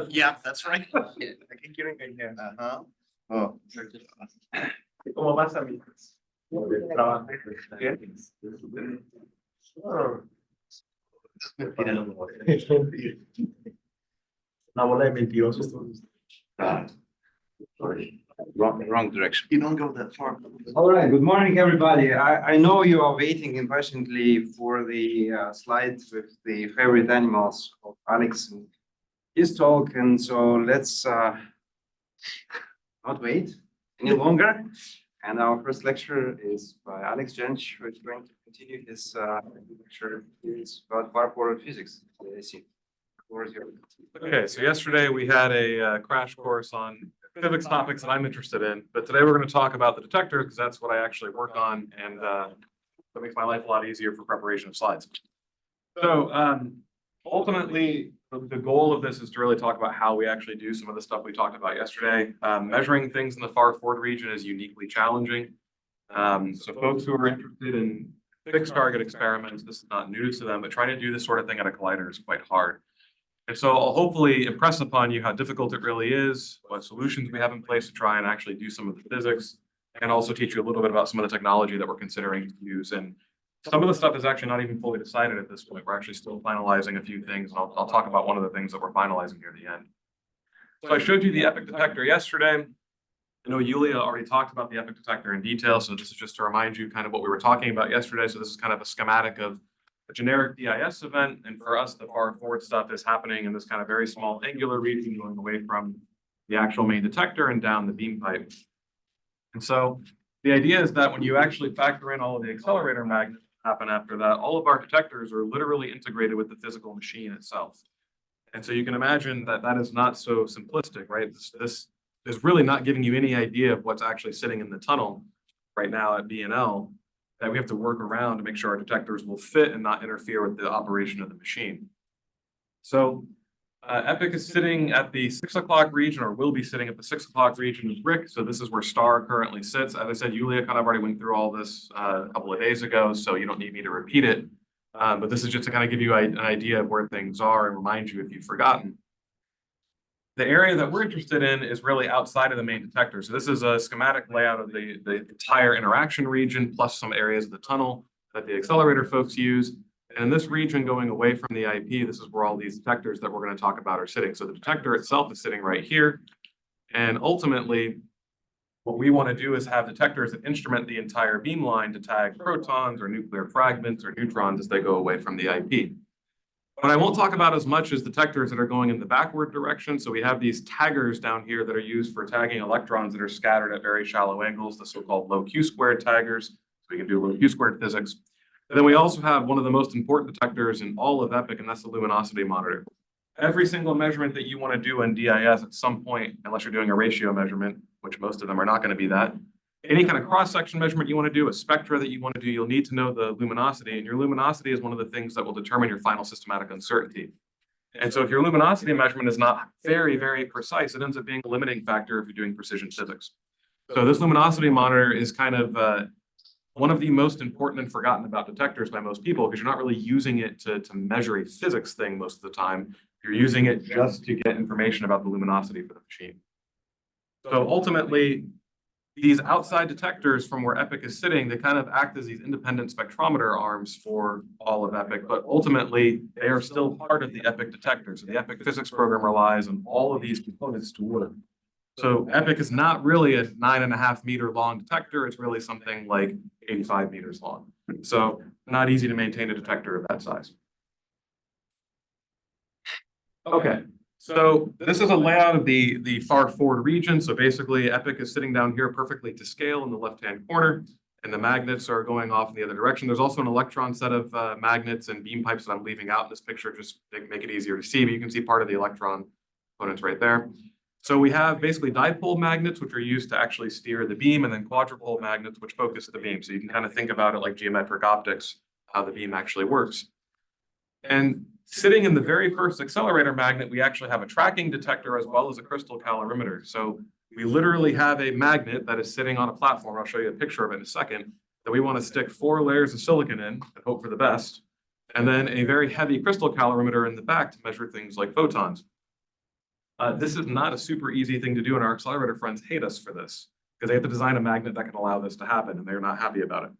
Yeah, that's right. Aquí quieren que ya. Ajá. Oh. ¿Cómo vas a mí? Una bola de mentirosos. Wrong direction. You don't go that far. All right, good morning, everybody. I know you are waiting impatiently for the slides with the favorite animals of Alex and his talk, and so let's not wait any longer. And our first lecture is by Alex Jentsch, who is going to continue his lecture series about far-forward physics. Okay, so yesterday we had a crash course on physics topics that I'm interested in, but today we're going to talk about the detector because that's what I actually work on, and that makes my life a lot easier for preparation of slides. So ultimately, the goal of this is to really talk about how we actually do some of the stuff we talked about yesterday. Measuring things in the far forward region is uniquely challenging. So folks who are interested in fixed target experiments, this is not news to them, but trying to do this sort of thing at a collider is quite hard. And so I'll hopefully impress upon you how difficult it really is, what solutions we have in place to try and actually do some of the physics, and also teach you a little bit about some of the technology that we're considering to use. And some of the stuff is actually not even fully decided at this point. We're actually still finalizing a few things. And I'll talk about one of the things that we're finalizing near the end. So I showed you the EPIC detector yesterday. I know Yulia already talked about the EPIC detector in detail. So this is just to remind you kind of what we were talking about yesterday. So this is kind of a schematic of a generic DIS event. And for us, the far forward stuff is happening in this kind of very small angular region going away from the actual main detector and down the beam pipe. And so the idea is that when you actually factor in all of the accelerator magnets that happen after that, all of our detectors are literally integrated with the physical machine itself. And so you can imagine that that is not so simplistic, right? This is really not giving you any idea of what's actually sitting in the tunnel right now at BNL that we have to work around to make sure our detectors will fit and not interfere with the operation of the machine. So EPIC is sitting at the 6 o'clock region, or will be sitting at the 6 o'clock region of BRIC. So this is where STAR currently sits. As I said, Yulia kind of already went through all this a couple of days ago, so you don't need me to repeat it. But this is just to kind of give you an idea of where things are and remind you if you've forgotten. The area that we're interested in is really outside of the main detector. So this is a schematic layout of the entire interaction region, plus some areas of the tunnel that the accelerator folks use. And in this region going away from the IP, this is where all these detectors that we're going to talk about are sitting. So the detector itself is sitting right here. And ultimately, what we want to do is have detectors that instrument the entire beamline to tag protons or nuclear fragments or neutrons as they go away from the IP. But I won't talk about as much as detectors that are going in the backward direction. So we have these taggers down here that are used for tagging electrons that are scattered at very shallow angles, the so-called low Q-squared taggers. So we can do low Q-squared physics. And then we also have one of the most important detectors in all of EPIC, and that's the luminosity monitor. Every single measurement that you want to do in DIS at some point, unless you're doing a ratio measurement, which most of them are not going to be that, any kind of cross-section measurement you want to do, a spectra that you want to do, you'll need to know the luminosity. And your luminosity is one of the things that will determine your final systematic uncertainty. And so if your luminosity measurement is not very, very precise, it ends up being a limiting factor if you're doing precision physics. So this luminosity monitor is kind of one of the most important and forgotten about detectors by most people, because you're not really using it to measure a physics thing most of the time. You're using it just to get information about the luminosity for the machine. So ultimately, these outside detectors from where EPIC is sitting, they kind of act as these independent spectrometer arms for all of EPIC, but ultimately they are still part of the EPIC detector. So the EPIC physics program relies on all of these components to work. So EPIC is not really a 9.5 meter long detector. It's really something like 85 meters long. So not easy to maintain a detector of that size. Okay. So this is a layout of the far forward region. So basically EPIC is sitting down here perfectly to scale in the left-hand corner, and the magnets are going off in the other direction. There's also an electron set of magnets and beam pipes that I'm leaving out in this picture, just to make it easier to see, but you can see part of the electron components right there. So we have basically dipole magnets, which are used to actually steer the beam, and then quadrupole magnets, which focus the beam. So you can kind of think about it like geometric optics, how the beam actually works. And sitting in the very first accelerator magnet, we actually have a tracking detector as well as a crystal calorimeter. So we literally have a magnet that is sitting on a platform. I'll show you a picture of it in a second, that we want to stick 4 layers of silicon in and hope for the best. and then a very heavy crystal calorimeter in the back to measure things like photons. This is not a super easy thing to do, and our accelerator friends hate us for this because they have to design a magnet that can allow this to happen, and they're not happy about it.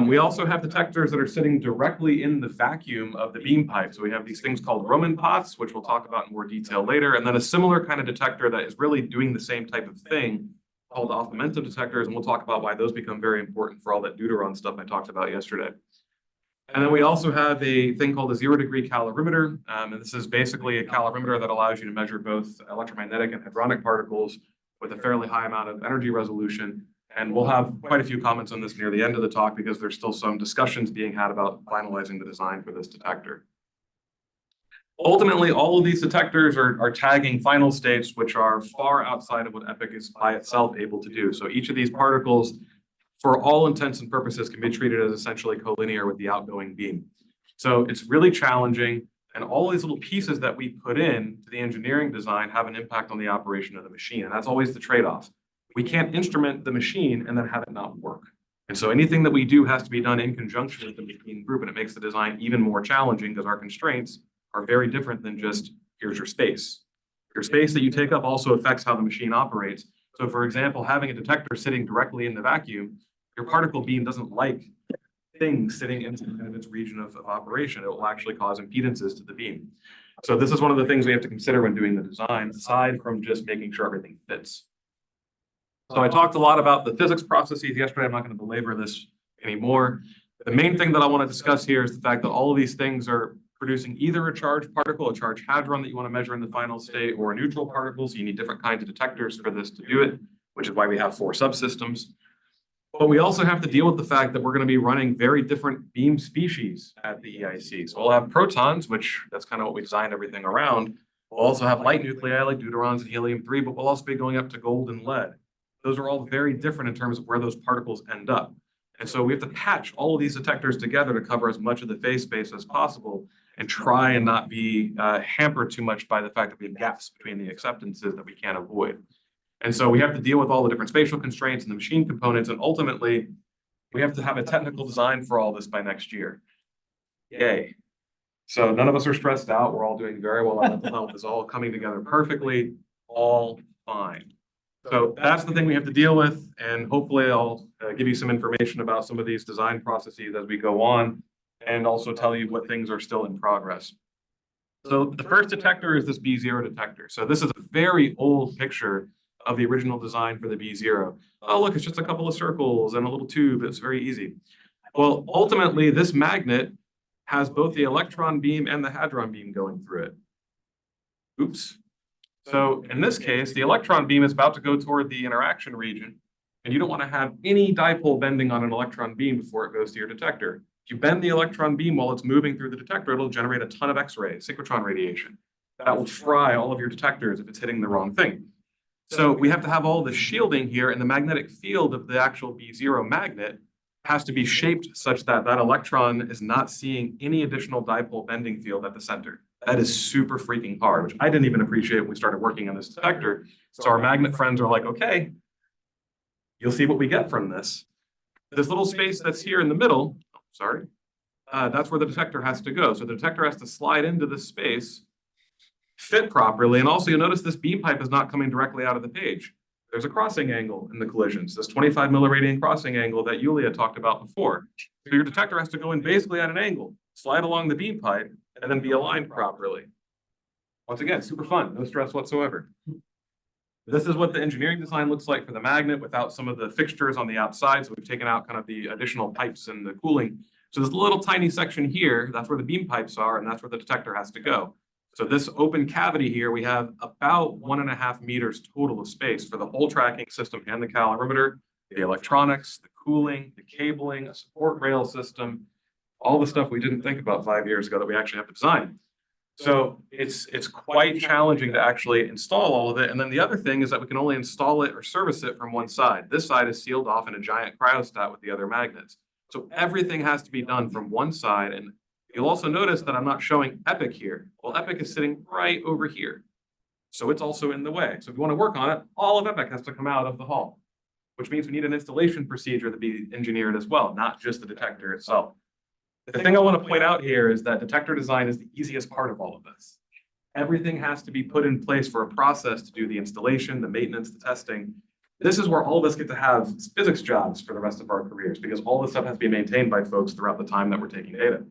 We also have detectors that are sitting directly in the vacuum of the beam pipe. So we have these things called Roman pots, which we'll talk about in more detail later, and then a similar kind of detector that is really doing the same type of thing called off-momentum detectors, and we'll talk about why those become very important for all that deuteron stuff I talked about yesterday. And then we also have a thing called a 0-degree calorimeter, and this is basically a calorimeter that allows you to measure both electromagnetic and hadronic particles with a fairly high amount of energy resolution. And we'll have quite a few comments on this near the end of the talk because there's still some discussions being had about finalizing the design for this detector. Ultimately, all of these detectors are tagging final states, which are far outside of what EPIC is by itself able to do. So each of these particles, for all intents and purposes, can be treated as essentially collinear with the outgoing beam. So it's really challenging, and all these little pieces that we put in to the engineering design have an impact on the operation of the machine, and that's always the trade-off. We can't instrument the machine and then have it not work. And so anything that we do has to be done in conjunction with the machine group, and it makes the design even more challenging because our constraints are very different than just here's your space. Your space that you take up also affects how the machine operates. So for example, having a detector sitting directly in the vacuum, your particle beam doesn't like things sitting in its region of operation. It will actually cause impedances to the beam. So this is one of the things we have to consider when doing the design, aside from just making sure everything fits. So I talked a lot about the physics processes yesterday. I'm not going to belabor this anymore. The main thing that I want to discuss here is the fact that all of these things are producing either a charged particle, a charged hadron that you want to measure in the final state, or a neutral particle. So you need different kinds of detectors for this to do it, which is why we have 4 subsystems. But we also have to deal with the fact that we're going to be running very different beam species at the EIC. So we'll have protons, which that's kind of what we designed everything around. We'll also have light nuclei like deuterons and helium-3, but we'll also be going up to gold and lead. Those are all very different in terms of where those particles end up. And so we have to patch all of these detectors together to cover as much of the phase space as possible and try and not be hampered too much by the fact that we have gaps between the acceptances that we can't avoid. And so we have to deal with all the different spatial constraints and the machine components, and ultimately we have to have a technical design for all this by next year. Yay. So none of us are stressed out. We're all doing very well on mental health. It's all coming together perfectly, all fine. So that's the thing we have to deal with, and hopefully I'll give you some information about some of these design processes as we go on, and also tell you what things are still in progress. So the first detector is this B0 detector. So this is a very old picture of the original design for the B0. Oh, look, it's just a couple of circles and a little tube. It's very easy. Well, ultimately, this magnet has both the electron beam and the hadron beam going through it. Oops. So in this case, the electron beam is about to go toward the interaction region, and you don't want to have any dipole bending on an electron beam before it goes to your detector. If you bend the electron beam while it's moving through the detector, it'll generate a ton of X-rays, synchrotron radiation. That will fry all of your detectors if it's hitting the wrong thing. So we have to have all the shielding here, and the magnetic field of the actual B0 magnet has to be shaped such that that electron is not seeing any additional dipole bending field at the center. That is super freaking hard, which I didn't even appreciate when we started working on this detector. So our magnet friends are like, okay, you'll see what we get from this. This little space that's here in the middle, sorry, that's where the detector has to go. So the detector has to slide into this space, fit properly, and also you'll notice this beam pipe is not coming directly out of the page. There's a crossing angle in the collisions, this 25 milliradian crossing angle that Yulia talked about before. So your detector has to go in basically at an angle, slide along the beam pipe, and then be aligned properly. Once again, super fun, no stress whatsoever. This is what the engineering design looks like for the magnet without some of the fixtures on the outside. So we've taken out kind of the additional pipes and the cooling. So this little tiny section here, that's where the beam pipes are, and that's where the detector has to go. So this open cavity here, we have about 1.5 meters total of space for the whole tracking system and the calorimeter, the electronics, the cooling, the cabling, a support rail system, all the stuff we didn't think about 5 years ago that we actually have to design. So it's quite challenging to actually install all of it. And then the other thing is that we can only install it or service it from one side. This side is sealed off in a giant cryostat with the other magnets. So everything has to be done from one side. And you'll also notice that I'm not showing EPIC here. Well, EPIC is sitting right over here. So it's also in the way. So if you want to work on it, all of EPIC has to come out of the hall, which means we need an installation procedure to be engineered as well, not just the detector itself. The thing I want to point out here is that detector design is the easiest part of all of this. Everything has to be put in place for a process to do the installation, the maintenance, the testing. This is where all of us get to have physics jobs for the rest of our careers because all this stuff has to be maintained by folks throughout the time that we're taking data.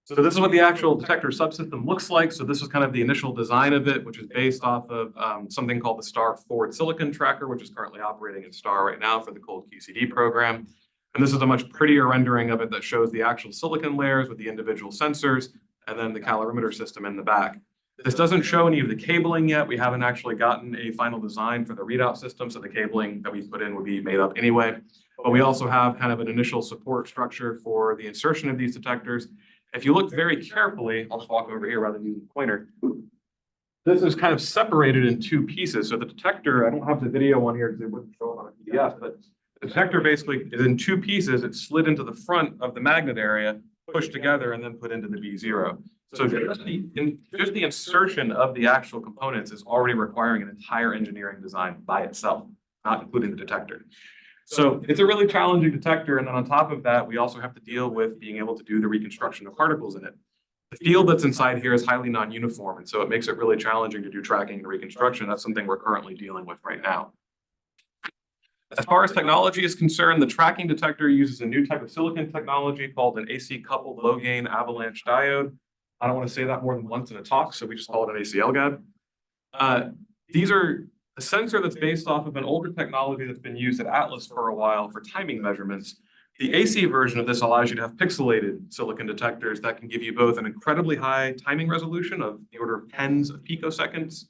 So this is what the actual detector subsystem looks like. So this is kind of the initial design of it, which is based off of something called the STAR Forward Silicon Tracker, which is currently operating in STAR right now for the cold QCD program. And this is a much prettier rendering of it that shows the actual silicon layers with the individual sensors and then the calorimeter system in the back. This doesn't show any of the cabling yet. We haven't actually gotten a final design for the readout system, so the cabling that we put in would be made up anyway. But we also have kind of an initial support structure for the insertion of these detectors. If you look very carefully, I'll just walk over here rather than using the pointer. This is kind of separated in two pieces. So the detector, I don't have the video on here because it wouldn't show up on a PDF, but the detector basically is in two pieces. It's slid into the front of the magnet area, pushed together, and then put into the B0. So just the insertion of the actual components is already requiring an entire engineering design by itself, not including the detector. So it's a really challenging detector. And then on top of that, we also have to deal with being able to do the reconstruction of particles in it. The field that's inside here is highly non-uniform. And so it makes it really challenging to do tracking and reconstruction. That's something we're currently dealing with right now. As far as technology is concerned, the tracking detector uses a new type of silicon technology called an AC coupled low gain avalanche diode. I don't want to say that more than once in a talk, so we just call it an ACL-GAD. These are a sensor that's based off of an older technology that's been used at Atlas for a while for timing measurements. The AC version of this allows you to have pixelated silicon detectors that can give you both an incredibly high timing resolution of the order of tens of picoseconds,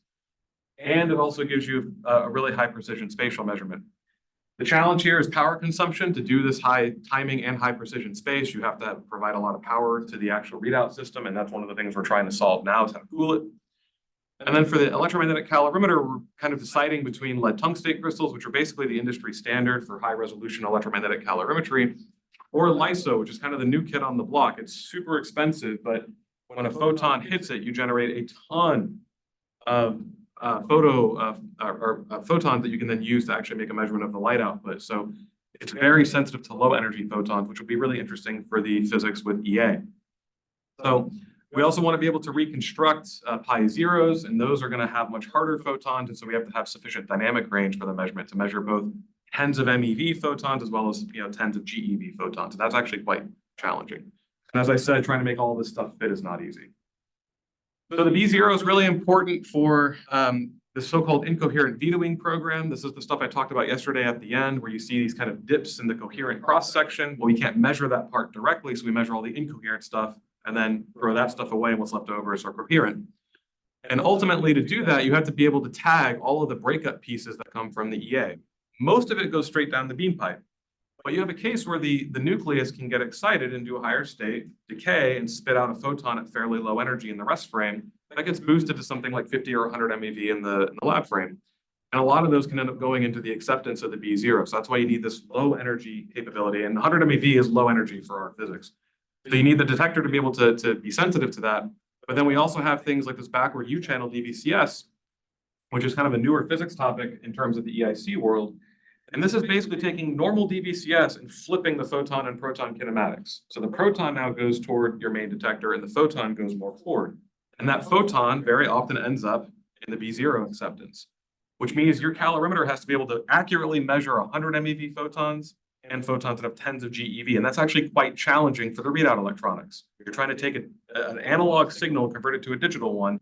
and it also gives you a really high precision spatial measurement. The challenge here is power consumption. To do this high timing and high precision space, you have to provide a lot of power to the actual readout system, and that's one of the things we're trying to solve now is how to cool it. And then for the electromagnetic calorimeter, we're kind of deciding between lead tungstate crystals, which are basically the industry standard for high resolution electromagnetic calorimetry, or LISO, which is kind of the new kid on the block. It's super expensive, but when a photon hits it, you generate a ton of photons that you can then use to actually make a measurement of the light output. So it's very sensitive to low energy photons, which will be really interesting for the physics with EA. So we also want to be able to reconstruct pi zeros, and those are going to have much harder photons. And so we have to have sufficient dynamic range for the measurement to measure both tens of MeV photons as well as tens of GeV photons. And that's actually quite challenging. And as I said, trying to make all this stuff fit is not easy. So the B0 is really important for the so-called incoherent vetoing program. This is the stuff I talked about yesterday at the end, where you see these kind of dips in the coherent cross-section. Well, we can't measure that part directly, so we measure all the incoherent stuff and then throw that stuff away, and what's left over is our coherent. And ultimately, to do that, you have to be able to tag all of the breakup pieces that come from the EA. Most of it goes straight down the beam pipe. But you have a case where the nucleus can get excited into a higher state, decay, and spit out a photon at fairly low energy in the rest frame. That gets boosted to something like 50 or 100 MeV in the lab frame. And a lot of those can end up going into the acceptance of the B0. So that's why you need this low energy capability. And 100 MeV is low energy for our physics. So you need the detector to be able to be sensitive to that. But then we also have things like this backward U-channel DVCS, which is kind of a newer physics topic in terms of the EIC world. And this is basically taking normal DVCS and flipping the photon and proton kinematics. So the proton now goes toward your main detector and the photon goes more forward. And that photon very often ends up in the B0 acceptance, which means your calorimeter has to be able to accurately measure 100 MeV photons and photons that have tens of GeV. And that's actually quite challenging for the readout electronics. You're trying to take an analog signal, convert it to a digital one,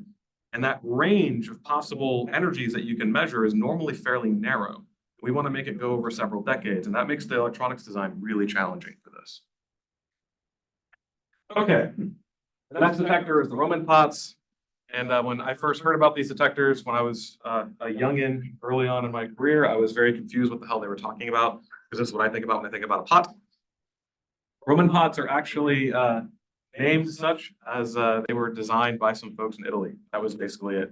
and that range of possible energies that you can measure is normally fairly narrow. We want to make it go over several decades, and that makes the electronics design really challenging for this. Okay, the next detector is the Roman pots. And when I first heard about these detectors, when I was a youngin early on in my career, I was very confused what the hell they were talking about, because this is what I think about when I think about a pot. Roman pots are actually named such as they were designed by some folks in Italy. That was basically it.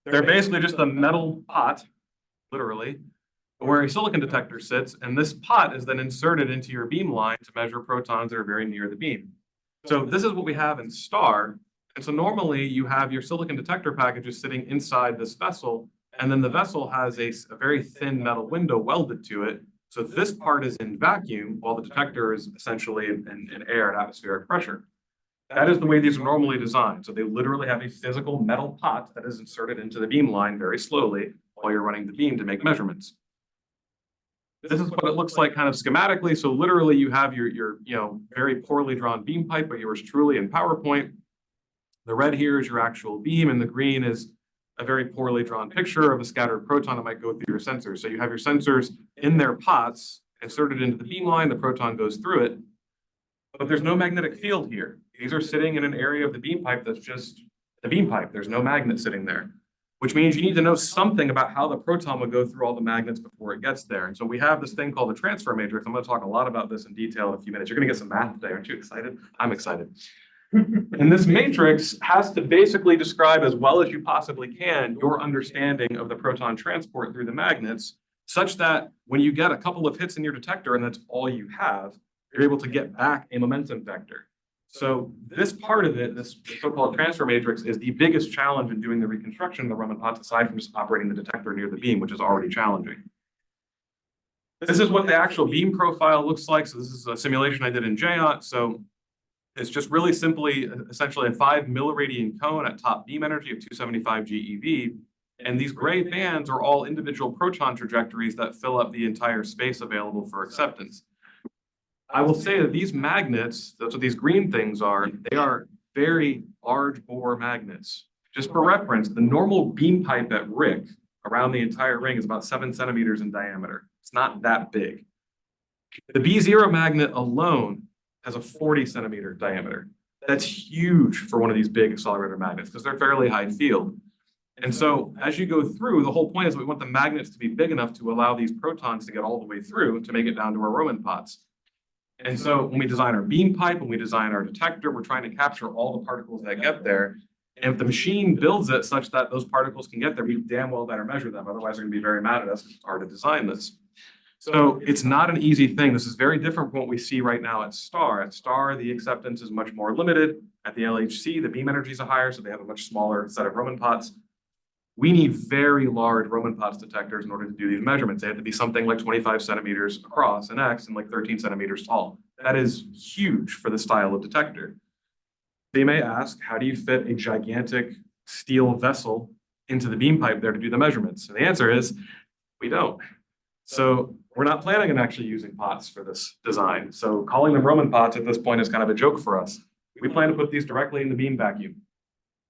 They're basically just a metal pot, literally, where a silicon detector sits, and this pot is then inserted into your beam line to measure protons that are very near the beam. So this is what we have in STAR. And so normally you have your silicon detector packages sitting inside this vessel, and then the vessel has a very thin metal window welded to it, So this part is in vacuum while the detector is essentially in air at atmospheric pressure. That is the way these are normally designed. So they literally have a physical metal pot that is inserted into the beam line very slowly while you're running the beam to make measurements. This is what it looks like kind of schematically. So literally you have your very poorly drawn beam pipe, but yours truly in PowerPoint. The red here is your actual beam and the green is a very poorly drawn picture of a scattered proton that might go through your sensors. So you have your sensors in their pots inserted into the beam line, the proton goes through it, but there's no magnetic field here. These are sitting in an area of the beam pipe that's just the beam pipe. There's no magnet sitting there, which means you need to know something about how the proton would go through all the magnets before it gets there. And so we have this thing called the transfer matrix. I'm going to talk a lot about this in detail in a few minutes. You're going to get some math today. Aren't you excited? I'm excited. And this matrix has to basically describe as well as you possibly can your understanding of the proton transport through the magnets, such that when you get a couple of hits in your detector and that's all you have, you're able to get back a momentum vector. So this part of it, this so-called transfer matrix, is the biggest challenge in doing the reconstruction of the Raman pots, aside from just operating the detector near the beam, which is already challenging. This is what the actual beam profile looks like. So this is a simulation I did in Jentsch. So it's just really simply, essentially a 5 milliradian cone at top beam energy of 275 GeV. And these gray bands are all individual proton trajectories that fill up the entire space available for acceptance. I will say that these magnets, that's what these green things are, they are very large bore magnets. Just for reference, the normal beam pipe at RIC around the entire ring is about 7 centimeters in diameter. It's not that big. The B0 magnet alone has a 40 centimeter diameter. That's huge for one of these big accelerator magnets because they're fairly high field. And so as you go through, the whole point is we want the magnets to be big enough to allow these protons to get all the way through to make it down to our Raman pots. And so when we design our beam pipe, when we design our detector, we're trying to capture all the particles that get there. And if the machine builds it such that those particles can get there, we damn well better measure them. Otherwise, they're going to be very mad at us. It's hard to design this. So it's not an easy thing. This is very different from what we see right now at STAR. At STAR, the acceptance is much more limited. At the LHC, the beam energies are higher, so they have a much smaller set of Raman pots. We need very large Raman pots detectors in order to do these measurements. They have to be something like 25 centimeters across in X and like 13 centimeters tall. That is huge for the style of detector. They may ask, how do you fit a gigantic steel vessel into the beam pipe there to do the measurements? And the answer is, we don't. So we're not planning on actually using pots for this design. So calling them Raman pots at this point is kind of a joke for us. We plan to put these directly in the beam vacuum,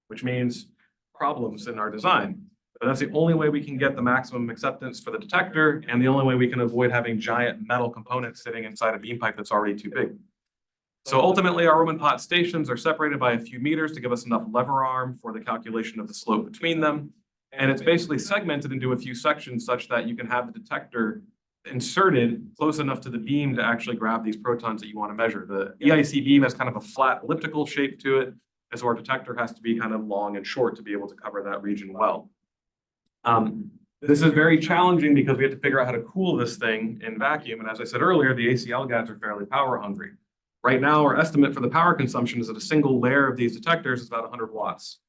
which means problems in our design. But that's the only way we can get the maximum acceptance for the detector and the only way we can avoid having giant metal components sitting inside a beam pipe that's already too big. So ultimately, our Raman pot stations are separated by a few meters to give us enough lever arm for the calculation of the slope between them. And it's basically segmented into a few sections such that you can have the detector inserted close enough to the beam to actually grab these protons that you want to measure. The EIC beam has kind of a flat elliptical shape to it, and so our detector has to be kind of long and short to be able to cover that region well. This is very challenging because we have to figure out how to cool this thing in vacuum. And as I said earlier, the ACL guys are fairly power hungry. Right now, our estimate for the power consumption is that a single layer of these detectors is about 100 watts.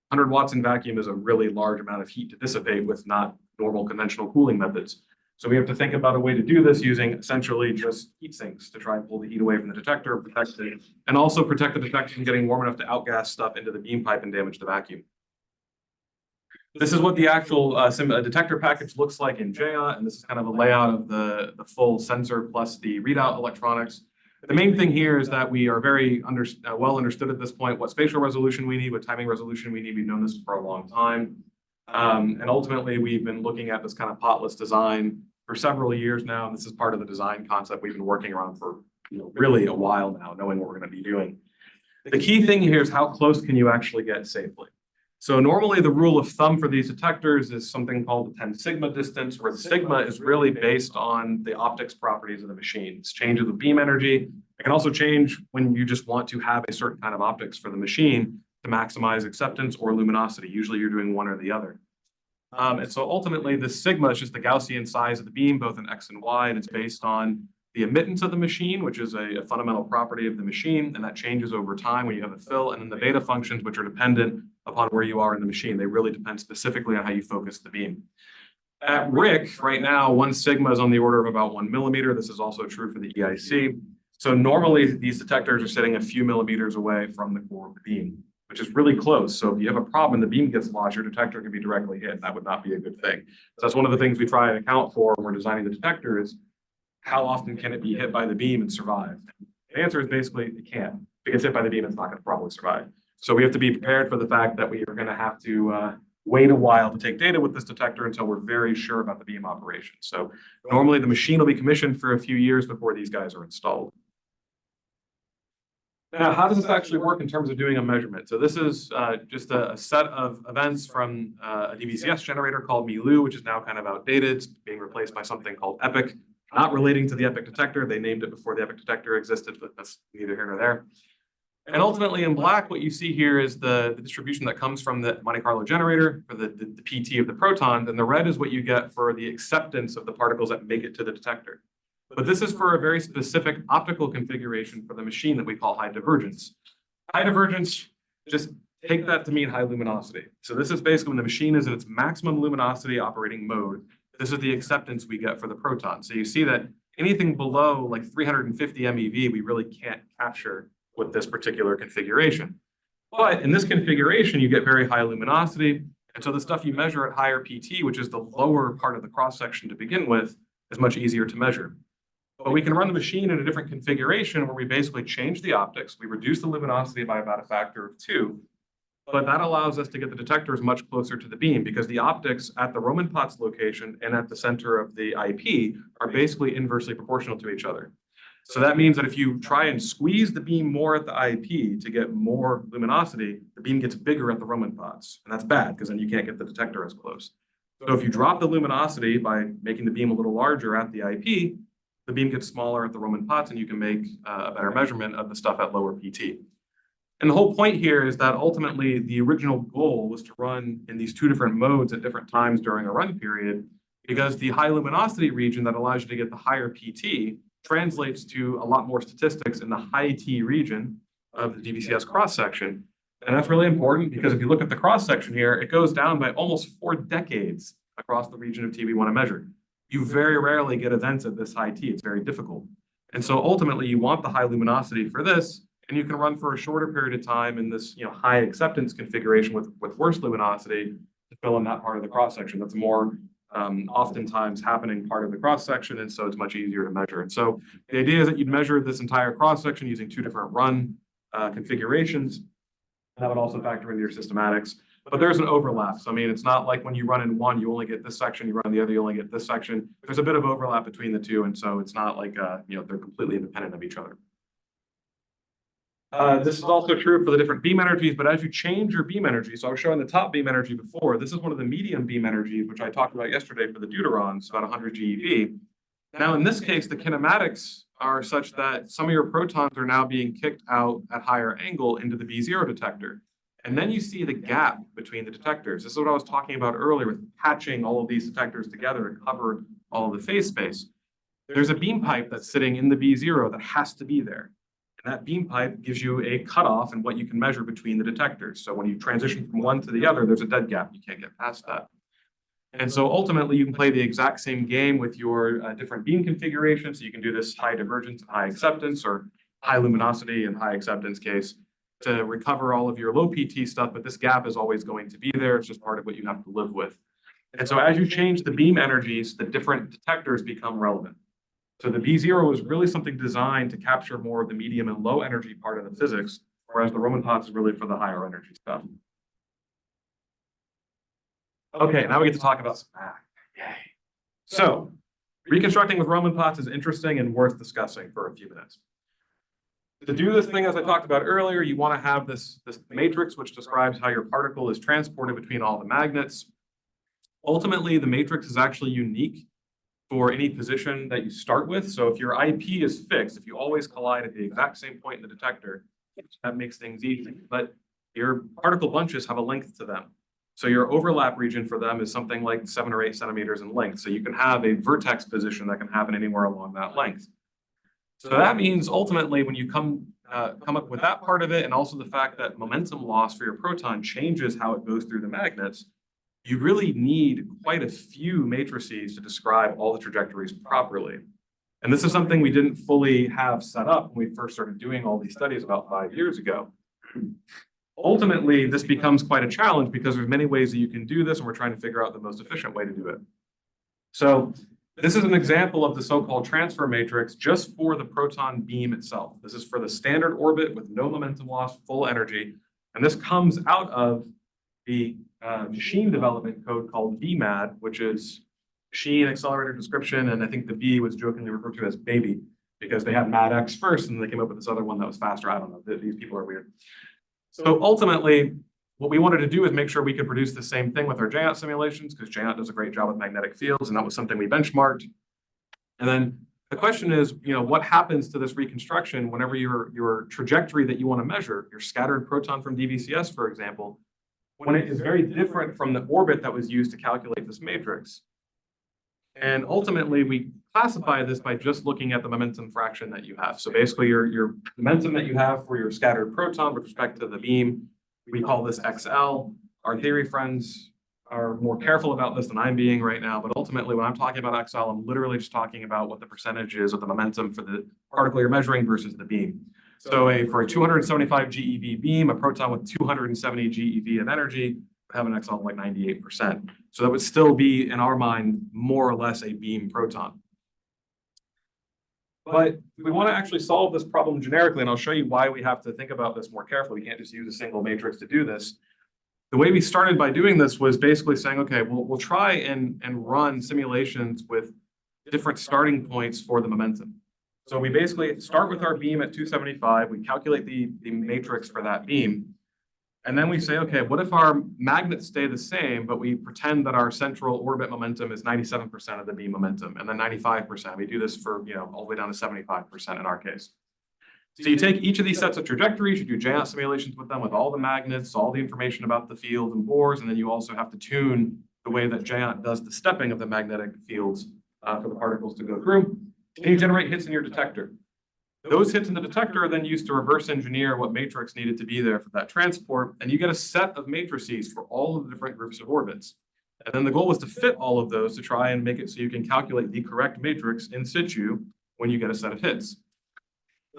100 watts in vacuum is a really large amount of heat to dissipate with not normal conventional cooling methods. So we have to think about a way to do this using essentially just heat sinks to try and pull the heat away from the detector, protect it, and also protect the detector from getting warm enough to outgas stuff into the beam pipe and damage the vacuum. This is what the actual detector package looks like in Jentsch, and this is kind of a layout of the full sensor plus the readout electronics. The main thing here is that we are very well understood at this point what spatial resolution we need, what timing resolution we need. We've known this for a long time. And ultimately, we've been looking at this kind of potless design for several years now. And this is part of the design concept we've been working around for really a while now, knowing what we're going to be doing. The key thing here is how close can you actually get safely? So normally the rule of thumb for these detectors is something called the 10 sigma distance, where the sigma is really based on the optics properties of the machine. It's change of the beam energy. It can also change when you just want to have a certain kind of optics for the machine to maximize acceptance or luminosity. Usually you're doing one or the other. And so ultimately the sigma is just the Gaussian size of the beam, both in X and Y, and it's based on the emittance of the machine, which is a fundamental property of the machine, and that changes over time when you have a fill, and then the beta functions, which are dependent upon where you are in the machine. They really depend specifically on how you focus the beam. At RIC, right now, 1 sigma is on the order of about 1 millimeter. This is also true for the EIC. So normally these detectors are sitting a few millimeters away from the core of the beam, which is really close. So if you have a problem and the beam gets lost, your detector can be directly hit. That would not be a good thing. So that's one of the things we try and account for when we're designing the detector is how often can it be hit by the beam and survive? The answer is basically it can't. If it gets hit by the beam, it's not going to probably survive. So we have to be prepared for the fact that we are going to have to wait a while to take data with this detector until we're very sure about the beam operation. So normally the machine will be commissioned for a few years before these guys are installed. Now, how does this actually work in terms of doing a measurement? So this is just a set of events from a DVCS generator called MILU, which is now kind of outdated. It's being replaced by something called EPIC, not relating to the EPIC detector. They named it before the EPIC detector existed, but that's neither here nor there. And ultimately in black, what you see here is the distribution that comes from the Monte Carlo generator for the PT of the proton, and the red is what you get for the acceptance of the particles that make it to the detector. But this is for a very specific optical configuration for the machine that we call high divergence. High divergence, just take that to mean high luminosity. So this is basically when the machine is at its maximum luminosity operating mode. This is the acceptance we get for the proton. So you see that anything below like 350 MeV, we really can't capture with this particular configuration. But in this configuration, you get very high luminosity. And so the stuff you measure at higher PT, which is the lower part of the cross-section to begin with, is much easier to measure. But we can run the machine in a different configuration where we basically change the optics. We reduce the luminosity by about a factor of 2. But that allows us to get the detectors much closer to the beam because the optics at the Roman Potts location and at the center of the IP are basically inversely proportional to each other. So that means that if you try and squeeze the beam more at the IP to get more luminosity, the beam gets bigger at the Roman Potts. And that's bad because then you can't get the detector as close. So if you drop the luminosity by making the beam a little larger at the IP, the beam gets smaller at the Roman Potts and you can make a better measurement of the stuff at lower PT. And the whole point here is that ultimately the original goal was to run in these 2 different modes at different times during a run period because the high luminosity region that allows you to get the higher PT translates to a lot more statistics in the high T region of the DVCS cross-section. And that's really important because if you look at the cross-section here, it goes down by almost 4 decades across the region of T we want to measure. You very rarely get events at this high T. It's very difficult. And so ultimately you want the high luminosity for this, and you can run for a shorter period of time in this high acceptance configuration with worse luminosity to fill in that part of the cross-section. That's a more oftentimes happening part of the cross-section, and so it's much easier to measure. And so the idea is that you'd measure this entire cross-section using 2 different run configurations. That would also factor into your systematics. But there's an overlap. So, I mean, it's not like when you run in one, you only get this section, you run the other, you only get this section. There's a bit of overlap between the 2, and so it's not like, they're completely independent of each other. This is also true for the different beam energies, but as you change your beam energy, so I was showing the top beam energy before, this is one of the medium beam energies, which I talked about yesterday for the deuterons, about 100 GeV. Now, in this case, the kinematics are such that some of your protons are now being kicked out at higher angle into the B0 detector. And then you see the gap between the detectors. This is what I was talking about earlier with patching all of these detectors together to cover all of the phase space. There's a beam pipe that's sitting in the B0 that has to be there. And that beam pipe gives you a cutoff in what you can measure between the detectors. So when you transition from one to the other, there's a dead gap. You can't get past that. And so ultimately, you can play the exact same game with your different beam configurations. So you can do this high divergence and high acceptance, or high luminosity and high acceptance case to recover all of your low PT stuff, but this gap is always going to be there. It's just part of what you have to live with. And so as you change the beam energies, the different detectors become relevant. So the B0 is really something designed to capture more of the medium and low energy part of the physics, whereas the Roman Potts is really for the higher energy stuff. Okay, now we get to talk about some math. Yay. So reconstructing with Roman Potts is interesting and worth discussing for a few minutes. To do this thing, as I talked about earlier, you want to have this matrix, which describes how your particle is transported between all the magnets. Ultimately, the matrix is actually unique for any position that you start with. So if your IP is fixed, if you always collide at the exact same point in the detector, that makes things easy. But your particle bunches have a length to them. So your overlap region for them is something like 7 or 8 centimeters in length. So you can have a vertex position that can happen anywhere along that length. So that means ultimately when you come up with that part of it, and also the fact that momentum loss for your proton changes how it goes through the magnets, you really need quite a few matrices to describe all the trajectories properly. And this is something we didn't fully have set up when we first started doing all these studies about 5 years ago. Ultimately, this becomes quite a challenge because there's many ways that you can do this, and we're trying to figure out the most efficient way to do it. So this is an example of the so-called transfer matrix just for the proton beam itself. This is for the standard orbit with no momentum loss, full energy. And this comes out of the machine development code called BMAD, which is machine accelerator description. And I think the B was jokingly referred to as baby because they had MADX first and they came up with this other one that was faster. I don't know. These people are weird. So ultimately, what we wanted to do is make sure we could produce the same thing with our JAT simulations because JAT does a great job with magnetic fields, and that was something we benchmarked. And then the question is, what happens to this reconstruction whenever your trajectory that you want to measure, your scattered proton from DVCS, for example, when it is very different from the orbit that was used to calculate this matrix. And ultimately, we classify this by just looking at the momentum fraction that you have. So basically, your momentum that you have for your scattered proton with respect to the beam, we call this XL. Our theory friends are more careful about this than I'm being right now, but ultimately, when I'm talking about XL, I'm literally just talking about what the percentage is of the momentum for the particle you're measuring versus the beam. So for a 275 GeV beam, a proton with 270 GeV of energy would have an XL of like 98%. So that would still be, in our mind, more or less a beam proton. But we want to actually solve this problem generically, and I'll show you why we have to think about this more carefully. We can't just use a single matrix to do this. The way we started by doing this was basically saying, okay, we'll try and run simulations with different starting points for the momentum. So we basically start with our beam at 275, we calculate the matrix for that beam, and then we say, okay, what if our magnets stay the same, but we pretend that our central orbit momentum is 97% of the beam momentum, and then 95%. We do this for, all the way down to 75% in our case. So you take each of these sets of trajectories, you do JAT simulations with them with all the magnets, all the information about the field and bores, and then you also have to tune the way that JAT does the stepping of the magnetic fields for the particles to go through. And you generate hits in your detector. Those hits in the detector are then used to reverse engineer what matrix needed to be there for that transport, and you get a set of matrices for all of the different groups of orbits. And then the goal was to fit all of those to try and make it so you can calculate the correct matrix in situ when you get a set of hits.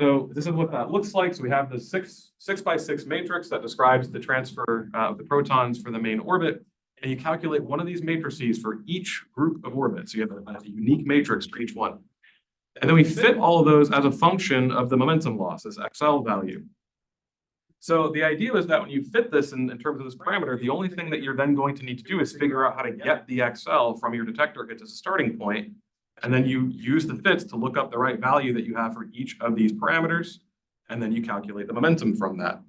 So this is what that looks like. So we have the 6x6 matrix that describes the transfer of the protons for the main orbit, and you calculate one of these matrices for each group of orbits. So you have a unique matrix for each one. And then we fit all of those as a function of the momentum loss, this XL value. So the idea is that when you fit this in terms of this parameter, the only thing that you're then going to need to do is figure out how to get the XL from your detector hits as a starting point. And then you use the fits to look up the right value that you have for each of these parameters. And then you calculate the momentum from that.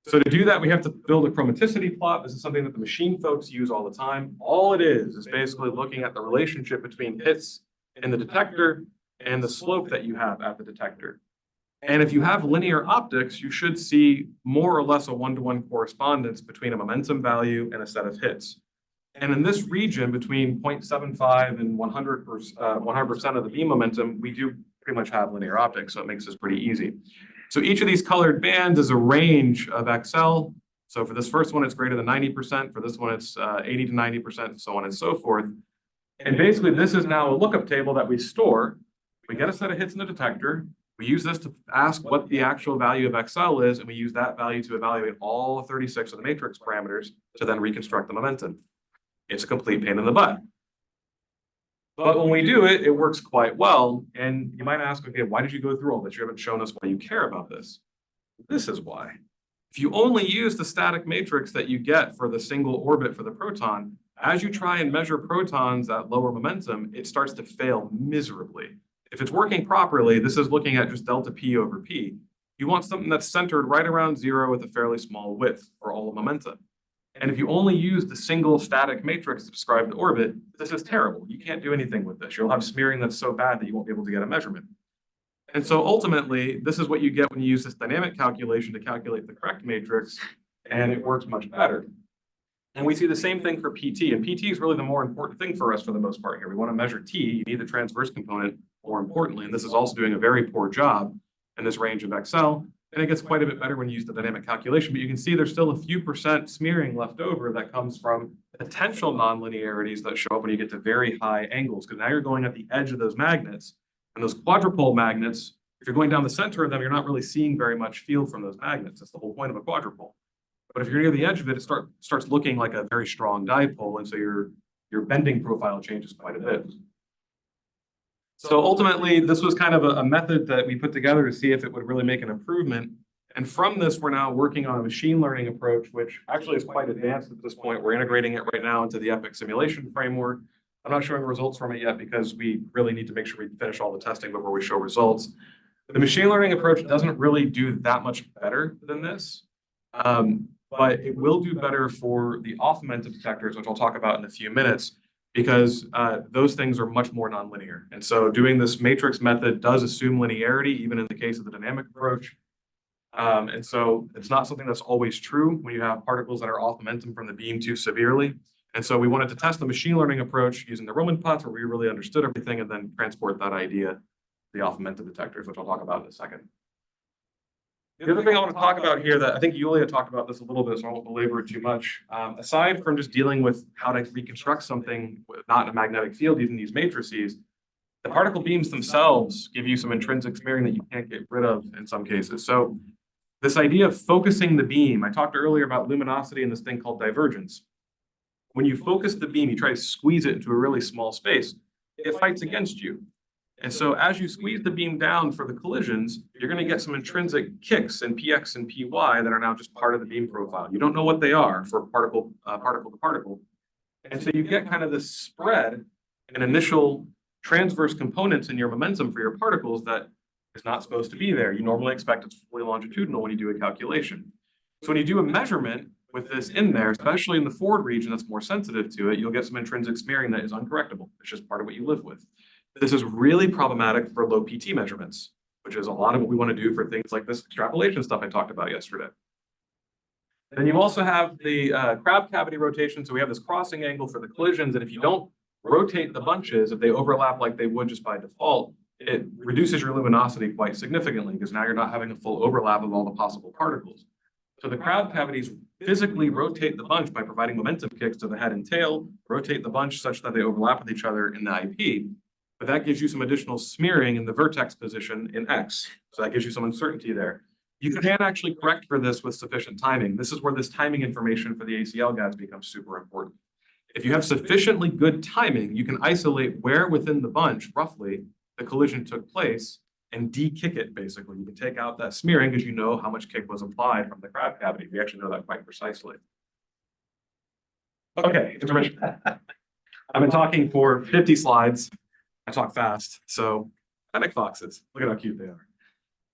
So to do that, we have to build a chromaticity plot. This is something that the machine folks use all the time. All it is basically looking at the relationship between hits in the detector and the slope that you have at the detector. And if you have linear optics, you should see more or less a one-to-one correspondence between a momentum value and a set of hits. And in this region between 0.75 and 100% of the beam momentum, we do pretty much have linear optics, so it makes this pretty easy. So each of these colored bands is a range of XL. So for this first one, it's greater than 90%. For this one, it's 80 to 90%, so on and so forth. And basically, this is now a lookup table that we store. We get a set of hits in the detector. We use this to ask what the actual value of XL is, and we use that value to evaluate all 36 of the matrix parameters to then reconstruct the momentum. It's a complete pain in the butt. But when we do it, it works quite well. And you might ask, okay, why did you go through all this? You haven't shown us why you care about this. This is why. If you only use the static matrix that you get for the single orbit for the proton, as you try and measure protons at lower momentum, it starts to fail miserably. If it's working properly, this is looking at just delta P over P. You want something that's centered right around 0 with a fairly small width for all of momentum. And if you only use the single static matrix to describe the orbit, this is terrible. You can't do anything with this. You'll have smearing that's so bad that you won't be able to get a measurement. And so ultimately, this is what you get when you use this dynamic calculation to calculate the correct matrix, and it works much better. And we see the same thing for PT, and PT is really the more important thing for us for the most part here. We want to measure T, you need the transverse component more importantly, and this is also doing a very poor job in this range of XL, and it gets quite a bit better when you use the dynamic calculation, but you can see there's still a few % smearing left over that comes from potential nonlinearities that show up when you get to very high angles, because now you're going at the edge of those magnets. And those quadrupole magnets, if you're going down the center of them, you're not really seeing very much field from those magnets. That's the whole point of a quadrupole. But if you're near the edge of it, it starts looking like a very strong dipole, and so your bending profile changes quite a bit. So ultimately, this was kind of a method that we put together to see if it would really make an improvement. And from this, we're now working on a machine learning approach, which actually is quite advanced at this point. We're integrating it right now into the EPIC simulation framework. I'm not showing results from it yet because we really need to make sure we finish all the testing before we show results. The machine learning approach doesn't really do that much better than this, but it will do better for the off-momentum detectors, which I'll talk about in a few minutes, because those things are much more nonlinear. And so doing this matrix method does assume linearity, even in the case of the dynamic approach. And so it's not something that's always true when you have particles that are off momentum from the beam too severely. And so we wanted to test the machine learning approach using the Roman pots where we really understood everything and then transport that idea to the off momentum detectors, which I'll talk about in a second. The other thing I want to talk about here that I think Yulia talked about this a little bit, so I won't belabor it too much. Aside from just dealing with how to reconstruct something not in a magnetic field using these matrices, the particle beams themselves give you some intrinsic smearing that you can't get rid of in some cases. So this idea of focusing the beam, I talked earlier about luminosity and this thing called divergence. When you focus the beam, you try to squeeze it into a really small space, it fights against you. And so as you squeeze the beam down for the collisions, you're going to get some intrinsic kicks in px and py that are now just part of the beam profile. You don't know what they are for particle to particle. And so you get kind of this spread and initial transverse components in your momentum for your particles that is not supposed to be there. You normally expect it's fully longitudinal when you do a calculation. So when you do a measurement with this in there, especially in the forward region that's more sensitive to it, you'll get some intrinsic smearing that is uncorrectable. It's just part of what you live with. This is really problematic for low PT measurements, which is a lot of what we want to do for things like this extrapolation stuff I talked about yesterday. Then you also have the crab cavity rotation. So we have this crossing angle for the collisions. And if you don't rotate the bunches, if they overlap like they would just by default, it reduces your luminosity quite significantly because now you're not having a full overlap of all the possible particles. So the crab cavities physically rotate the bunch by providing momentum kicks to the head and tail, rotate the bunch such that they overlap with each other in the IP. But that gives you some additional smearing in the vertex position in X. So that gives you some uncertainty there. You can actually correct for this with sufficient timing. This is where this timing information for the ACL guides becomes super important. If you have sufficiently good timing, you can isolate where within the bunch, roughly, the collision took place and de-kick it, basically. You can take out that smearing because you know how much kick was applied from the crab cavity. We actually know that quite precisely. Okay, intermission. I've been talking for 50 slides. I talk fast, so fennec foxes. Look at how cute they are.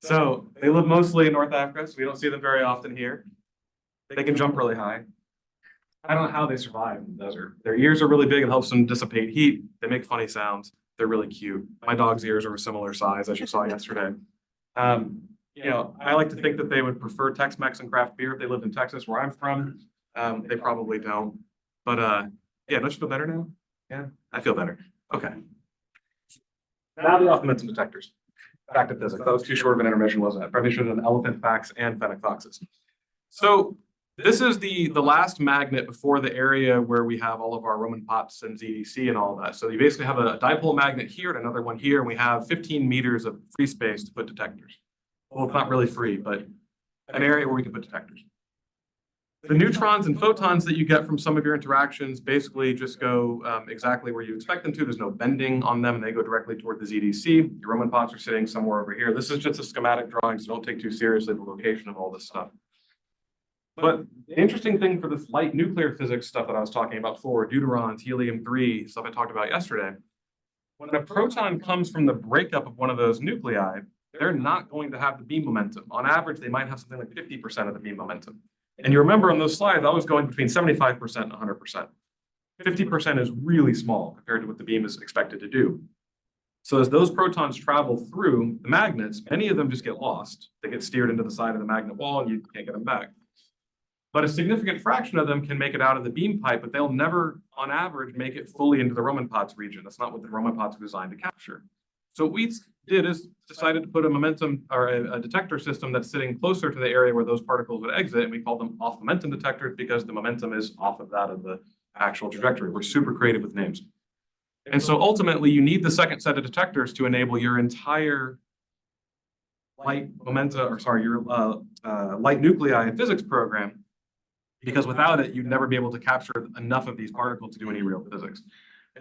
So they live mostly in North Africa, so we don't see them very often here. They can jump really high. I don't know how they survive in the desert. Their ears are really big. It helps them dissipate heat. They make funny sounds. They're really cute. My dog's ears are a similar size, as you saw yesterday. You know, I like to think that they would prefer Tex-Mex and craft beer if they lived in Texas, where I'm from. They probably don't. But yeah, don't you feel better now? Yeah, I feel better. Okay. Now the off-momentum detectors. Back to physics. That was too short of an intermission, wasn't it? Probably should have done elephant facts and fennec foxes. So this is the last magnet before the area where we have all of our Roman pots and ZDC and all that. So you basically have a dipole magnet here and another one here, and we have 15 meters of free space to put detectors. Well, it's not really free, but an area where we can put detectors. The neutrons and photons that you get from some of your interactions basically just go exactly where you expect them to. There's no bending on them, and they go directly toward the ZDC. Your Roman pots are sitting somewhere over here. This is just a schematic drawing, so don't take too seriously the location of all this stuff. But the interesting thing for this light nuclear physics stuff that I was talking about before, deuterons, helium-3, stuff I talked about yesterday, when a proton comes from the breakup of one of those nuclei, they're not going to have the beam momentum. On average, they might have something like 50% of the beam momentum. And you remember on those slides, I was going between 75% and 100%. 50% is really small compared to what the beam is expected to do. So as those protons travel through the magnets, many of them just get lost. They get steered into the side of the magnet wall and you can't get them back. But a significant fraction of them can make it out of the beam pipe, but they'll never, on average, make it fully into the Roman pots region. That's not what the Roman pots are designed to capture. So what we did is decided to put a momentum or a detector system that's sitting closer to the area where those particles would exit, and we call them off momentum detectors because the momentum is off of that of the actual trajectory. We're super creative with names. And so ultimately, you need the second set of detectors to enable your entire light light nuclei physics program, because without it, you'd never be able to capture enough of these particles to do any real physics.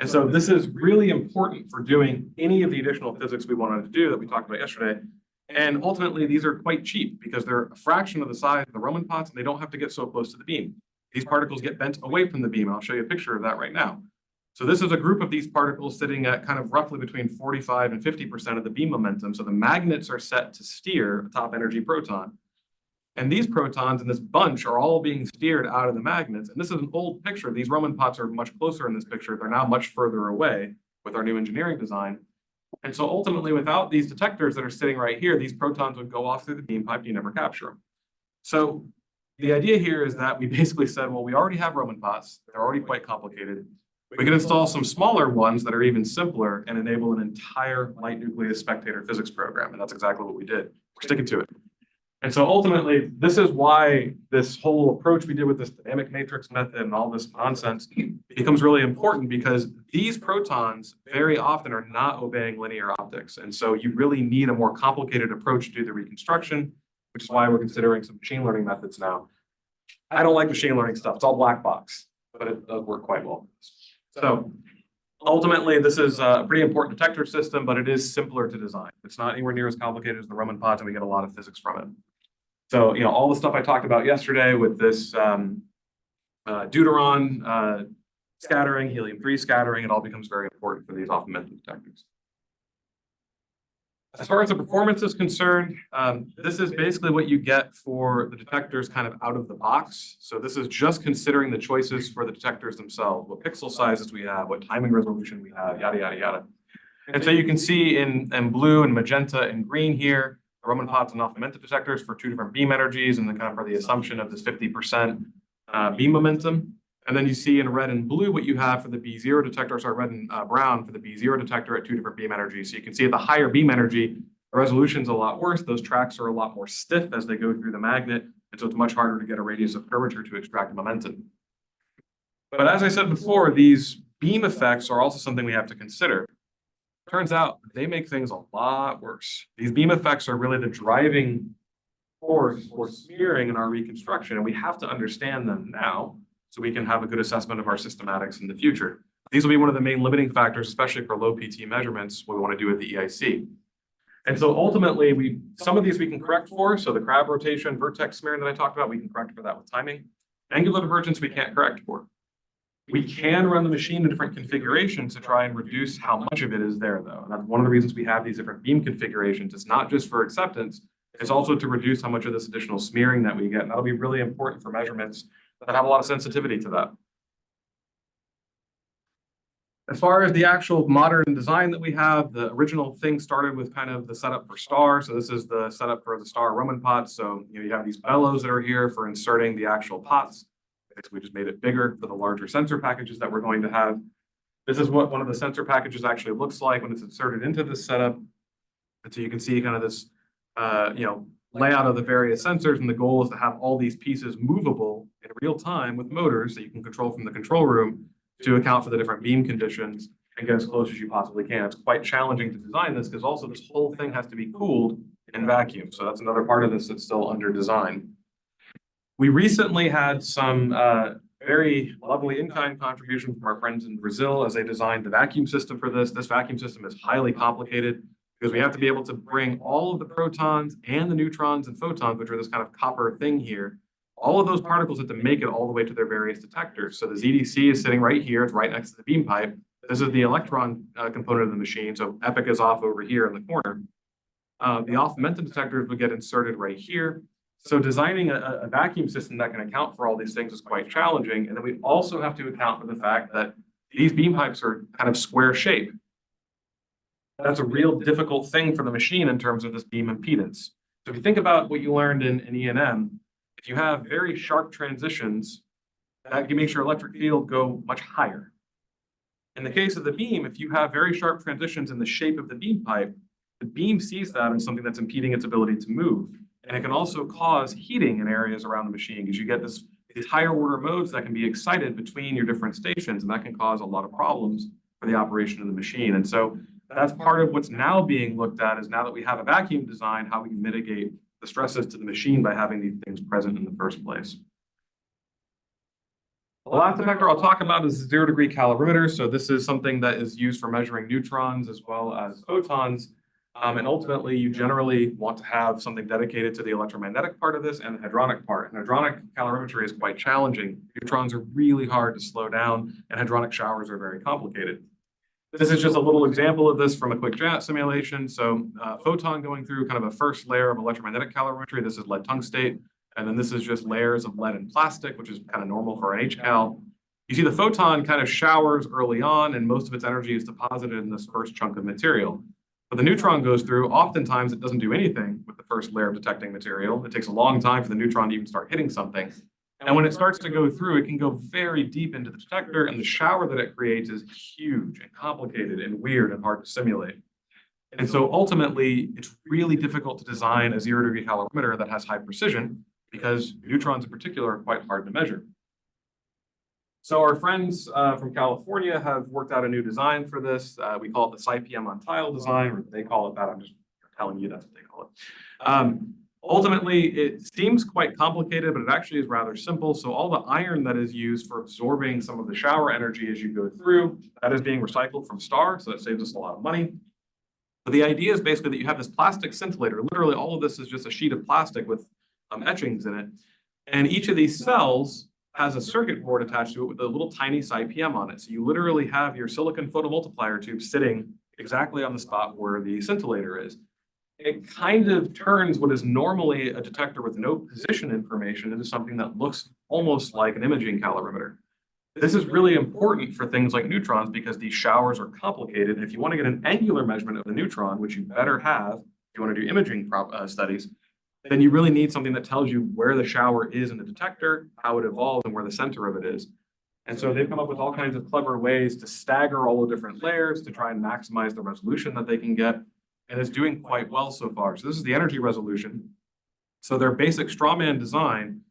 And so this is really important for doing any of the additional physics we wanted to do that we talked about yesterday. And ultimately, these are quite cheap because they're a fraction of the size of the Roman pots, and they don't have to get so close to the beam. These particles get bent away from the beam. I'll show you a picture of that right now. So this is a group of these particles sitting at kind of roughly between 45 and 50% of the beam momentum. So the magnets are set to steer a top energy proton. And these protons in this bunch are all being steered out of the magnets. And this is an old picture. These Roman pots are much closer in this picture. They're now much further away with our new engineering design. And so ultimately, without these detectors that are sitting right here, these protons would go off through the beam pipe. You never capture them. So the idea here is that we basically said, well, we already have Roman pots. They're already quite complicated. We can install some smaller ones that are even simpler and enable an entire light nucleus spectator physics program. And that's exactly what we did. We're sticking to it. And so ultimately, this is why this whole approach we did with this dynamic matrix method and all this nonsense becomes really important, because these protons very often are not obeying linear optics. And so you really need a more complicated approach to do the reconstruction, which is why we're considering some machine learning methods now. I don't like machine learning stuff. It's all black box, but it does work quite well. So ultimately, this is a pretty important detector system, but it is simpler to design. It's not anywhere near as complicated as the Roman pots, and we get a lot of physics from it. So, all the stuff I talked about yesterday with this deuteron scattering, helium-3 scattering, it all becomes very important for these off-momentum detectors. As far as the performance is concerned, this is basically what you get for the detectors kind of out of the box. So this is just considering the choices for the detectors themselves, what pixel sizes we have, what timing resolution we have, yada, yada, yada. And so you can see in blue and magenta and green here, the Roman pots and off-momentum detectors for two different beam energies, and then kind of for the assumption of this 50% beam momentum. And then you see in red and blue what you have for the B0 detector, sorry, red and brown for the B0 detector at two different beam energies. So you can see at the higher beam energy, the resolution's a lot worse. Those tracks are a lot more stiff as they go through the magnet. And so it's much harder to get a radius of curvature to extract momentum. But as I said before, these beam effects are also something we have to consider. Turns out they make things a lot worse. These beam effects are really the driving force for smearing in our reconstruction, and we have to understand them now, so we can have a good assessment of our systematics in the future. These will be one of the main limiting factors, especially for low PT measurements, what we want to do with the EIC. And so ultimately, some of these we can correct for. So the crab rotation, vertex smearing that I talked about, we can correct for that with timing. Angular divergence, we can't correct for. We can run the machine in different configurations to try and reduce how much of it is there, though. And that's one of the reasons we have these different beam configurations. It's not just for acceptance, it's also to reduce how much of this additional smearing that we get. And that'll be really important for measurements that have a lot of sensitivity to that. As far as the actual modern design that we have, the original thing started with kind of the setup for star. So this is the setup for the star Roman pots. So you have these bellows that are here for inserting the actual pots. We just made it bigger for the larger sensor packages that we're going to have. This is what one of the sensor packages actually looks like when it's inserted into this setup. And so you can see kind of this, layout of the various sensors, and the goal is to have all these pieces movable in real time with motors that you can control from the control room to account for the different beam conditions and get as close as you possibly can. It's quite challenging to design this because also this whole thing has to be cooled in vacuum. So that's another part of this that's still under design. We recently had some very lovely in-kind contribution from our friends in Brazil as they designed the vacuum system for this. This vacuum system is highly complicated because we have to be able to bring all of the protons and the neutrons and photons, which are this kind of copper thing here. All of those particles have to make it all the way to their various detectors. So the ZDC is sitting right here. It's right next to the beam pipe. This is the electron component of the machine. So EPIC is off over here in the corner. The off-momentum detectors would get inserted right here. So designing a vacuum system that can account for all these things is quite challenging. And then we also have to account for the fact that these beam pipes are kind of square shape. That's a real difficult thing for the machine in terms of this beam impedance. So if you think about what you learned in E&M, if you have very sharp transitions, that makes your electric field go much higher. In the case of the beam, if you have very sharp transitions in the shape of the beam pipe, the beam sees that as something that's impeding its ability to move. And it can also cause heating in areas around the machine because you get this these higher order modes that can be excited between your different stations, and that can cause a lot of problems for the operation of the machine. And so that's part of what's now being looked at, is now that we have a vacuum design, how we can mitigate the stresses to the machine by having these things present in the first place. The last detector I'll talk about is the 0-degree calorimeter. So this is something that is used for measuring neutrons as well as photons. And ultimately, you generally want to have something dedicated to the electromagnetic part of this and the hadronic part. And hadronic calorimetry is quite challenging. Neutrons are really hard to slow down, and hadronic showers are very complicated. This is just a little example of this from a quick jet simulation. So photon going through kind of a first layer of electromagnetic calorimetry. This is lead tungstate. And then this is just layers of lead and plastic, which is kind of normal for an HCal. You see the photon kind of showers early on, and most of its energy is deposited in this first chunk of material. But the neutron goes through, oftentimes it doesn't do anything with the first layer of detecting material. It takes a long time for the neutron to even start hitting something. And when it starts to go through, it can go very deep into the detector, and the shower that it creates is huge and complicated and weird and hard to simulate. And so ultimately, it's really difficult to design a 0-degree calorimeter that has high precision, because neutrons in particular are quite hard to measure. So our friends from California have worked out a new design for this. We call it the SciPM on tile design, or they call it that. I'm just telling you that's what they call it. Ultimately, it seems quite complicated, but it actually is rather simple. So all the iron that is used for absorbing some of the shower energy as you go through, that is being recycled from STAR, so that saves us a lot of money. But the idea is basically that you have this plastic scintillator. Literally, all of this is just a sheet of plastic with etchings in it. And each of these cells has a circuit board attached to it with a little tiny SciPM on it. So you literally have your silicon photomultiplier tube sitting exactly on the spot where the scintillator is. It kind of turns what is normally a detector with no position information into something that looks almost like an imaging calorimeter. This is really important for things like neutrons because these showers are complicated. And if you want to get an angular measurement of the neutron, which you better have if you want to do imaging studies, then you really need something that tells you where the shower is in the detector, how it evolves, and where the center of it is. And so they've come up with all kinds of clever ways to stagger all the different layers to try and maximize the resolution that they can get. And it's doing quite well so far. So this is the energy resolution. So their basic strawman design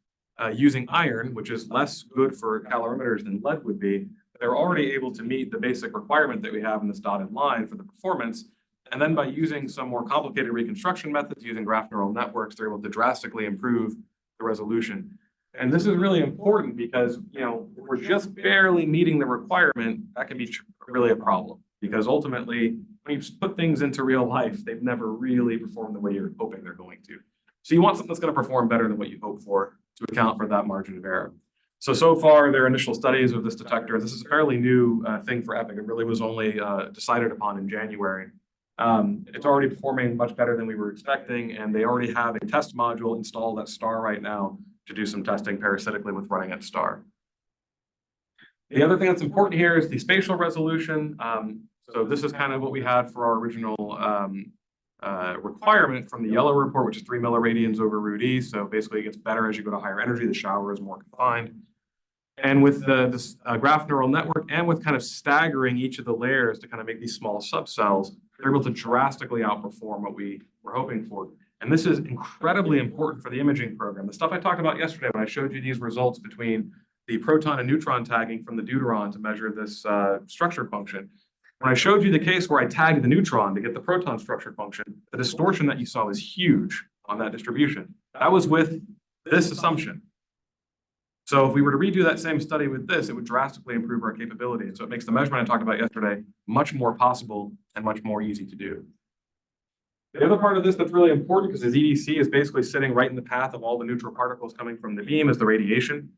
using iron, which is less good for calorimeters than lead would be, they're already able to meet the basic requirement that we have in this dotted line for the performance. And then by using some more complicated reconstruction methods, using graph neural networks, they're able to drastically improve the resolution. And this is really important because, you know, if we're just barely meeting the requirement, that can be really a problem. Because ultimately, when you put things into real life, they've never really performed the way you're hoping they're going to. So you want something that's going to perform better than what you hope for to account for that margin of error. So far, their initial studies of this detector, this is a fairly new thing for EPIC. It really was only decided upon in January. It's already performing much better than we were expecting, and they already have a test module installed at STAR right now to do some testing parasitically with running at STAR. The other thing that's important here is the spatial resolution. So this is kind of what we had for our original requirement from the yellow report, which is 3 milliradians over root E. So basically it gets better as you go to higher energy, the shower is more confined. And with this graph neural network and with kind of staggering each of the layers to kind of make these small subcells, they're able to drastically outperform what we were hoping for. And this is incredibly important for the imaging program. The stuff I talked about yesterday when I showed you these results between the proton and neutron tagging from the deuteron to measure this structure function. When I showed you the case where I tagged the neutron to get the proton structure function, the distortion that you saw was huge on that distribution. That was with this assumption. So if we were to redo that same study with this, it would drastically improve our capability. And so it makes the measurement I talked about yesterday much more possible and much more easy to do. The other part of this that's really important, because the EDC is basically sitting right in the path of all the neutral particles coming from the beam, is the radiation.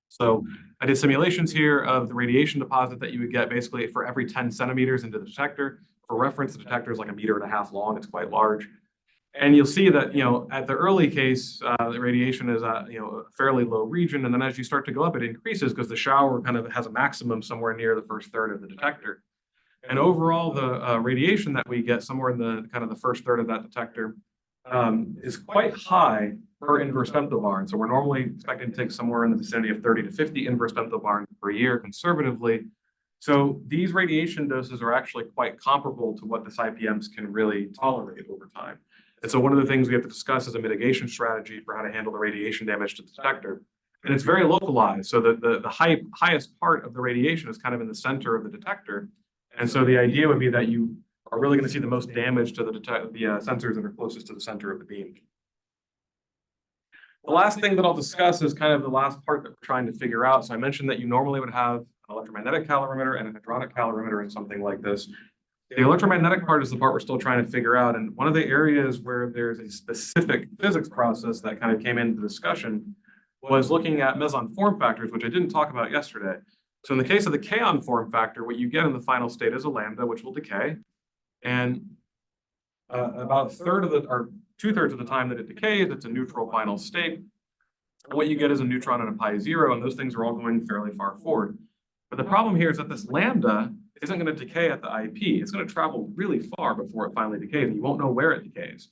So I did simulations here of the radiation deposit that you would get basically for every 10 centimeters into the detector. For reference, the detector is like 1.5 meters long. It's quite large. And you'll see that, you know, at the early case, the radiation is a fairly low region. And then as you start to go up, it increases because the shower kind of has a maximum somewhere near the first third of the detector. And overall, the radiation that we get somewhere in the kind of the first third of that detector is quite high per inverse femtobarn. So we're normally expecting to take somewhere in the vicinity of 30 to 50 inverse femtobarn per year conservatively. So these radiation doses are actually quite comparable to what the SciPMs can really tolerate over time. And so one of the things we have to discuss is a mitigation strategy for how to handle the radiation damage to the detector. and it's very localized. So the highest part of the radiation is kind of in the center of the detector. And so the idea would be that you are really going to see the most damage to the sensors that are closest to the center of the beam. The last thing that I'll discuss is kind of the last part that we're trying to figure out. So I mentioned that you normally would have an electromagnetic calorimeter and an hadronic calorimeter in something like this. The electromagnetic part is the part we're still trying to figure out. And one of the areas where there's a specific physics process that kind of came into the discussion was looking at meson form factors, which I didn't talk about yesterday. So in the case of the kaon form factor, what you get in the final state is a lambda, which will decay. And about a third of the, or 2/3 of the time that it decays, it's a neutral final state. And what you get is a neutron and a pi zero, and those things are all going fairly far forward. But the problem here is that this lambda isn't going to decay at the IP. It's going to travel really far before it finally decays, and you won't know where it decays.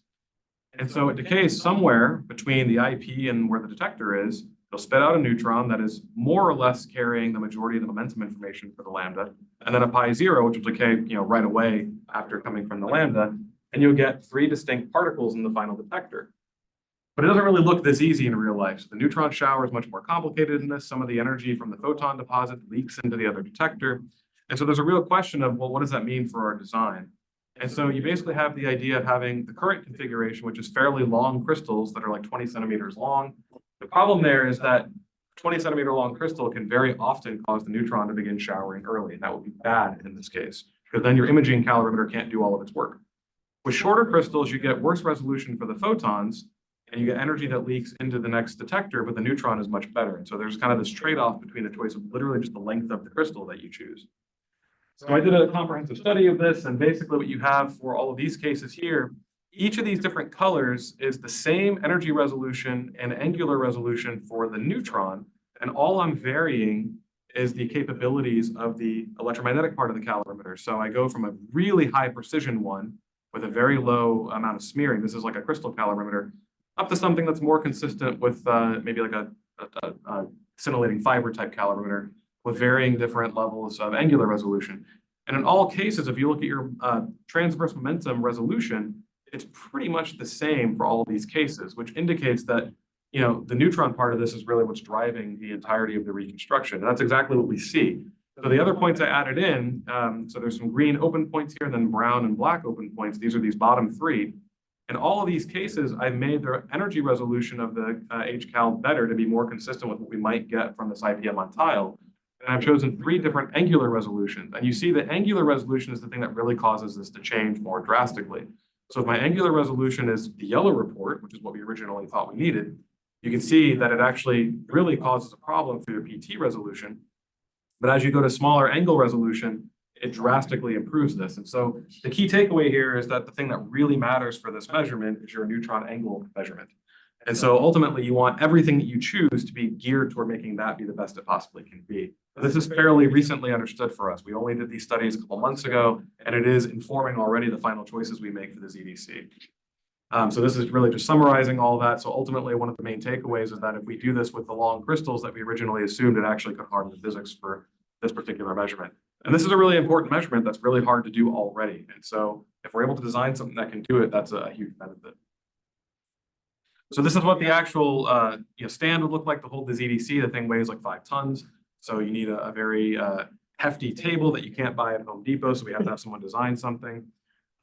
And so it decays somewhere between the IP and where the detector is. It'll spit out a neutron that is more or less carrying the majority of the momentum information for the lambda, and then a pi zero, which will decay, right away after coming from the lambda, and you'll get 3 distinct particles in the final detector. But it doesn't really look this easy in real life. So the neutron shower is much more complicated than this. Some of the energy from the photon deposit leaks into the other detector. And so there's a real question of, well, what does that mean for our design? And so you basically have the idea of having the current configuration, which is fairly long crystals that are like 20 centimeters long. The problem there is that 20-centimeter long crystal can very often cause the neutron to begin showering early. And that would be bad in this case, because then your imaging calorimeter can't do all of its work. With shorter crystals, you get worse resolution for the photons, and you get energy that leaks into the next detector, but the neutron is much better. And so there's kind of this trade-off between the choice of literally just the length of the crystal that you choose. So I did a comprehensive study of this, and basically what you have for all of these cases here, each of these different colors is the same energy resolution and angular resolution for the neutron, and all I'm varying is the capabilities of the electromagnetic part of the calorimeter. So I go from a really high precision one with a very low amount of smearing, this is like a crystal calorimeter, up to something that's more consistent with maybe like a scintillating fiber type calorimeter with varying different levels of angular resolution. And in all cases, if you look at your transverse momentum resolution, it's pretty much the same for all of these cases, which indicates that the neutron part of this is really what's driving the entirety of the reconstruction. And that's exactly what we see. So the other points I added in, so there's some green open points here, and then brown and black open points. These are these bottom 3. In all of these cases, I've made the energy resolution of the HCal better to be more consistent with what we might get from this IPM on tile. And I've chosen 3 different angular resolutions. And you see the angular resolution is the thing that really causes this to change more drastically. So if my angular resolution is the yellow report, which is what we originally thought we needed, you can see that it actually really causes a problem for your PT resolution. But as you go to smaller angle resolution, it drastically improves this. And so the key takeaway here is that the thing that really matters for this measurement is your neutron angle measurement. And so ultimately you want everything that you choose to be geared toward making that be the best it possibly can be. This is fairly recently understood for us. We only did these studies a couple months ago, and it is informing already the final choices we make for the ZDC. So this is really just summarizing all that. So ultimately, one of the main takeaways is that if we do this with the long crystals that we originally assumed, it actually could harm the physics for this particular measurement. And this is a really important measurement that's really hard to do already. And so if we're able to design something that can do it, that's a huge benefit. So this is what the actual stand would look like to hold the ZDC. The thing weighs like 5 tons. So you need a very hefty table that you can't buy at Home Depot. So we have to have someone design something.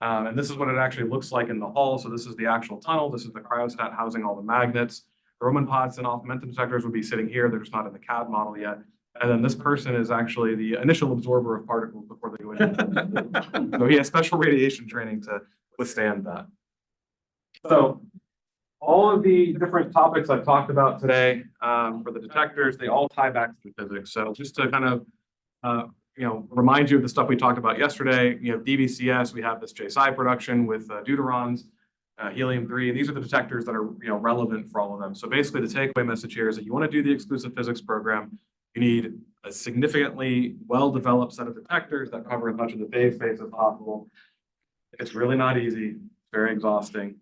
And this is what it actually looks like in the hall. So this is the actual tunnel. This is the cryostat housing all the magnets. The Roman pods and off momentum detectors would be sitting here. They're just not in the CAD model yet. And then this person is actually the initial absorber of particles before they go in. So he has special radiation training to withstand that. So all of the different topics I've talked about today for the detectors, they all tie back to the physics. So just to kind of remind you of the stuff we talked about yesterday, DVCS, we have this JSI production with deuterons, helium-3. These are the detectors that are relevant for all of them. So basically the takeaway message here is that you want to do the exclusive physics program, you need a significantly well-developed set of detectors that cover as much of the phase space as possible. It's really not easy. It's very exhausting.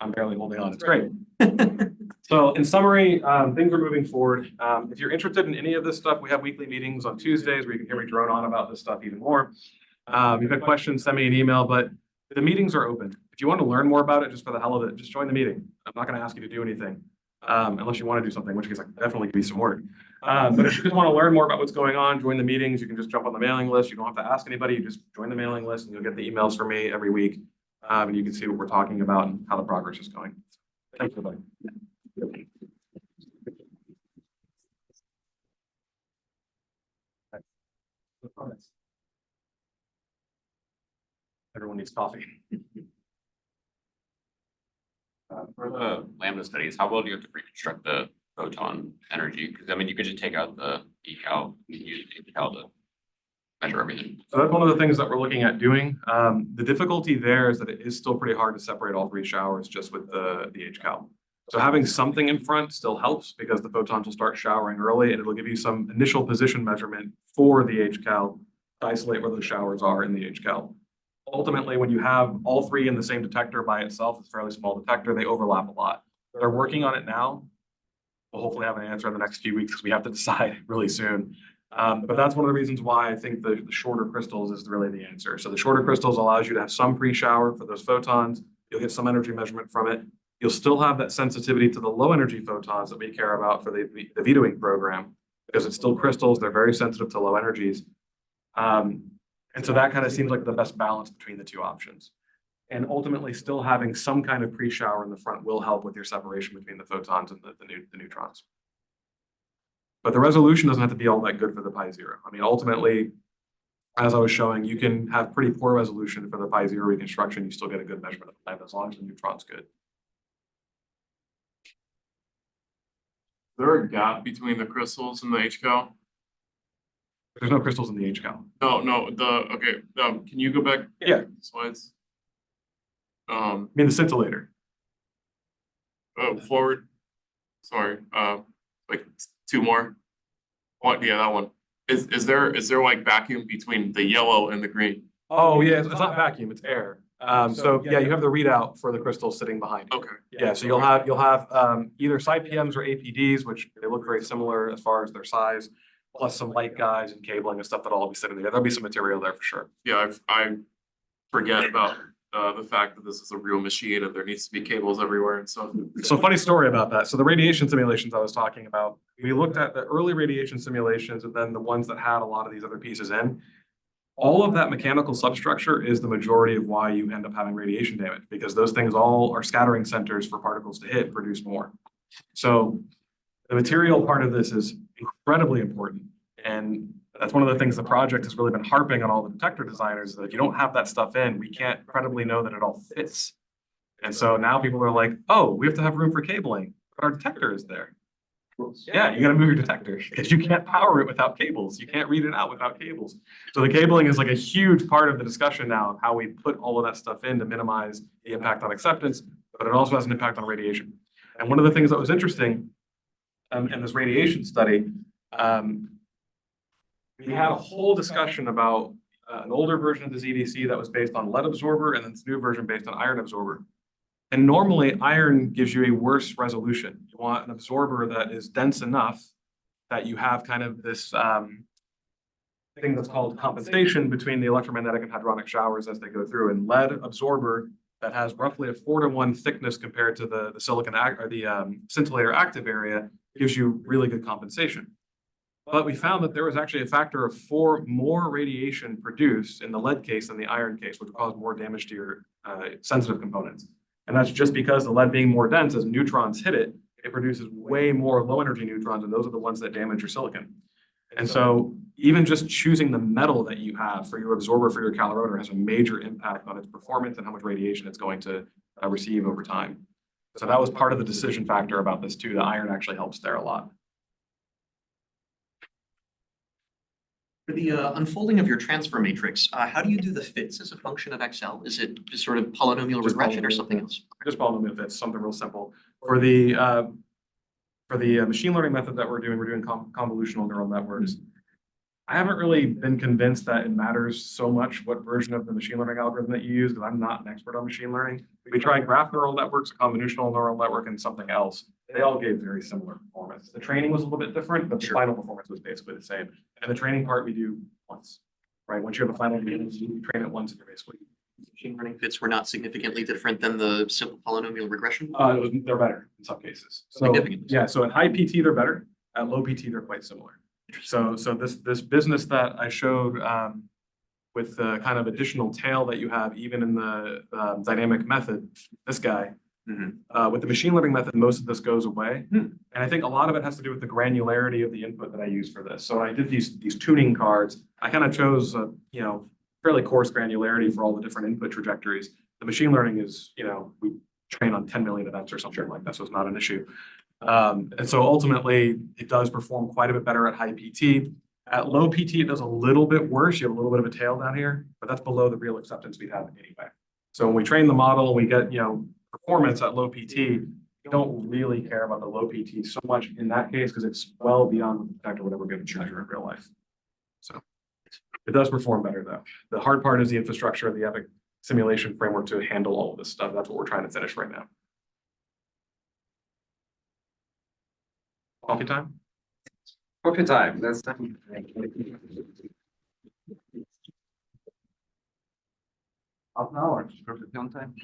I'm barely holding on. It's great. So in summary, things are moving forward. If you're interested in any of this stuff, we have weekly meetings on Tuesdays where you can hear me drone on about this stuff even more. If you've got questions, send me an email, but the meetings are open. If you want to learn more about it just for the hell of it, just join the meeting. I'm not going to ask you to do anything. unless you want to do something, in which case I can definitely give you some work. But if you just want to learn more about what's going on, join the meetings, you can just jump on the mailing list. You don't have to ask anybody. You just join the mailing list and you'll get the emails from me every week. And you can see what we're talking about and how the progress is going. Thanks, everybody. Everyone needs coffee. For the lambda studies, how well do you have to reconstruct the photon energy? Because I mean, you could just take out the ecal, you can use the ecal to measure everything. So that's one of the things that we're looking at doing. The difficulty there is that it is still pretty hard to separate all three showers just with the HCal. So having something in front still helps because the photons will start showering early and it'll give you some initial position measurement for the HCal to isolate where those showers are in the HCal. Ultimately, when you have all three in the same detector by itself, it's a fairly small detector, they overlap a lot. They're working on it now. We'll hopefully have an answer in the next few weeks because we have to decide really soon. But that's one of the reasons why I think the shorter crystals is really the answer. So the shorter crystals allows you to have some pre-shower for those photons. You'll get some energy measurement from it. You'll still have that sensitivity to the low energy photons that we care about for the vetoing program because it's still crystals. They're very sensitive to low energies. And so that kind of seems like the best balance between the two options. And ultimately still having some kind of pre-shower in the front will help with your separation between the photons and the neutrons. But the resolution doesn't have to be all that good for the pi zero. I mean, ultimately, as I was showing, you can have pretty poor resolution for the pi zero reconstruction. You still get a good measurement of the lambda as long as the neutron's good. Is there a gap between the crystals and the HCal? There's no crystals in the HCal. No, okay, can you go back? Yeah. Slides. I mean, the scintillator. Forward. Sorry, like two more. What, yeah, that one. Is there like vacuum between the yellow and the green? Oh, yeah, it's not vacuum, it's air. So yeah, you have the readout for the crystals sitting behind you. Okay. Yeah, so you'll have either PMs or APDs, which they look very similar as far as their size, plus some light guides and cabling and stuff that'll all be sitting there. There'll be some material there for sure. Yeah, I forget about the fact that this is a real machine and there needs to be cables everywhere and stuff. So funny story about that. So the radiation simulations I was talking about, we looked at the early radiation simulations and then the ones that had a lot of these other pieces in. All of that mechanical substructure is the majority of why you end up having radiation damage because those things all are scattering centers for particles to hit, produce more. So the material part of this is incredibly important. And that's one of the things the project has really been harping on all the detector designers that if you don't have that stuff in, we can't credibly know that it all fits. And so now people are like, oh, we have to have room for cabling, but our detector is there. Yeah, you got to move your detector because you can't power it without cables. You can't read it out without cables. So the cabling is like a huge part of the discussion now of how we put all of that stuff in to minimize the impact on acceptance, but it also has an impact on radiation. And one of the things that was interesting in this radiation study, we had a whole discussion about an older version of the ZDC that was based on lead absorber and then this new version based on iron absorber. And normally iron gives you a worse resolution. You want an absorber that is dense enough that you have kind of this thing that's called compensation between the electromagnetic and hadronic showers as they go through. And lead absorber that has roughly a 4-to-1 thickness compared to the silicon or the scintillator active area gives you really good compensation. But we found that there was actually a factor of 4 more radiation produced in the lead case than the iron case, which would cause more damage to your sensitive components. And that's just because the lead being more dense, as neutrons hit it, it produces way more low energy neutrons, and those are the ones that damage your silicon. And so even just choosing the metal that you have for your absorber for your calorimeter has a major impact on its performance and how much radiation it's going to receive over time. So that was part of the decision factor about this too. The iron actually helps there a lot. For the unfolding of your transfer matrix, how do you do the fits as a function of XL? Is it just sort of polynomial Just regression or polynomial. something else? Just polynomial fits, something real simple. For the machine learning method that we're doing convolutional neural networks. I haven't really been convinced that it matters so much what version of the machine learning algorithm that you use, because I'm not an expert on machine learning. We tried graph neural networks, a convolutional neural network, and something else. They all gave very similar performance. The training was a little bit different, but the final performance was basically the same. And the training part we do once, right? Once you have a final data, you train it once and you're basically machine learning fits were not significantly different than the simple polynomial regression? They're better in some cases. So, Significantly. yeah, so at high PT, they're better. At low PT, they're quite similar. So this business that I showed, with the kind of additional tail that you have even in the dynamic method, this guy. With the machine learning method, most of this goes away. And I think a lot of it has to do with the granularity of the input that I use for this. So when I did these tuning cards, I kind of chose you know, fairly coarse granularity for all the different input trajectories. The machine learning is, you know, we train on 10 million events or something like that, so it's not an issue. And so ultimately, it does perform quite a bit better at high PT. At low PT, it does a little bit worse. You have a little bit of a tail down here, but that's below the real acceptance we have anyway. So when we train the model, we get, you know, performance at low PT. We don't really care about the low PT so much in that case because it's well beyond the detector whatever we're going to measure in real life. So it does perform better though. The hard part is the infrastructure of the Epic simulation framework to handle all of this stuff. That's what we're trying to finish right now. Coffee time? Coffee time, that's time. Half an hour, perfect on time.